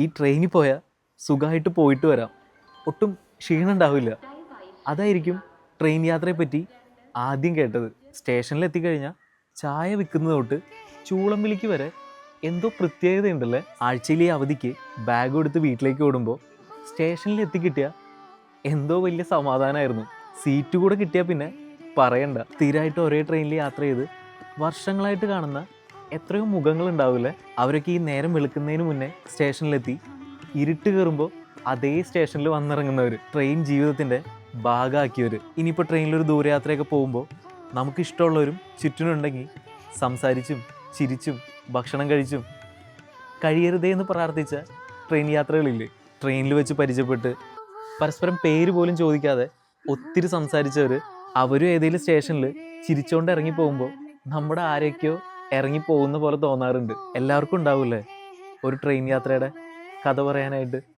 ഈ ട്രെയിനിൽ പോയാൽ സുഖമായിട്ട് പോയിട്ട് വരാം, ഒട്ടും ക്ഷീണം ഉണ്ടാവില്ല. അതായിരിക്കും ട്രെയിൻ യാത്രയെപ്പറ്റി ആദ്യം കേട്ടത്. സ്റ്റേഷനിൽ എത്തിക്കഴിഞ്ഞാൽ ചായ വിൽക്കുന്നത് തൊട്ട് ചൂളം വിളിക്ക് വരെ എന്തോ പ്രത്യേകതയുണ്ടല്ലേ. ആഴ്ചയിൽ ഈ അവധിക്ക് ബാഗ് എടുത്ത് വീട്ടിലേക്ക് ഓടുമ്പോൾ സ്റ്റേഷനിൽ എത്തിക്കിട്ടിയ എന്തോ വലിയ സമാധാനമായിരുന്നു. സീറ്റ് കൂടെ കിട്ടിയാൽ പിന്നെ പറയണ്ട. സ്ഥിരമായിട്ട് ഒരേ ട്രെയിനിൽ യാത്ര ചെയ്ത് വർഷങ്ങളായിട്ട് കാണുന്ന എത്രയോ മുഖങ്ങളുണ്ടാവില്ലേ. അവരൊക്കെ ഈ നേരം വെളുക്കുന്നതിന് മുന്നേ സ്റ്റേഷനിലെത്തി ഇരുട്ട് കയറുമ്പോൾ അതേ സ്റ്റേഷനിൽ വന്നിറങ്ങുന്നവർ, ട്രെയിൻ ജീവിതത്തിൻ്റെ ഭാഗമാക്കിയവർ. ഇനിയിപ്പോൾ ട്രെയിനിലൊരു ദൂരയാത്രയൊക്കെ പോകുമ്പോൾ നമുക്കിഷ്ടമുള്ളവരും ചുറ്റിനുണ്ടെങ്കിൽ സംസാരിച്ചും ചിരിച്ചും ഭക്ഷണം കഴിച്ചും കഴിയരുതേ എന്ന് പ്രാർത്ഥിച്ച ട്രെയിൻ യാത്രകളില്ലേ. ട്രെയിനിൽ വെച്ച് പരിചയപ്പെട്ട് പരസ്പരം പേര് പോലും ചോദിക്കാതെ ഒത്തിരി സംസാരിച്ചവർ, അവരും ഏതെങ്കിലും സ്റ്റേഷനിൽ ചിരിച്ചോണ്ട് ഇറങ്ങി പോകുമ്പോൾ നമ്മുടെ ആരൊക്കെയോ ഇറങ്ങി പോകുന്ന പോലെ തോന്നാറുണ്ട്. എല്ലാവർക്കും ഉണ്ടാവില്ലേ ഒരു ട്രെയിൻ യാത്രയുടെ കഥ പറയാനായിട്ട്.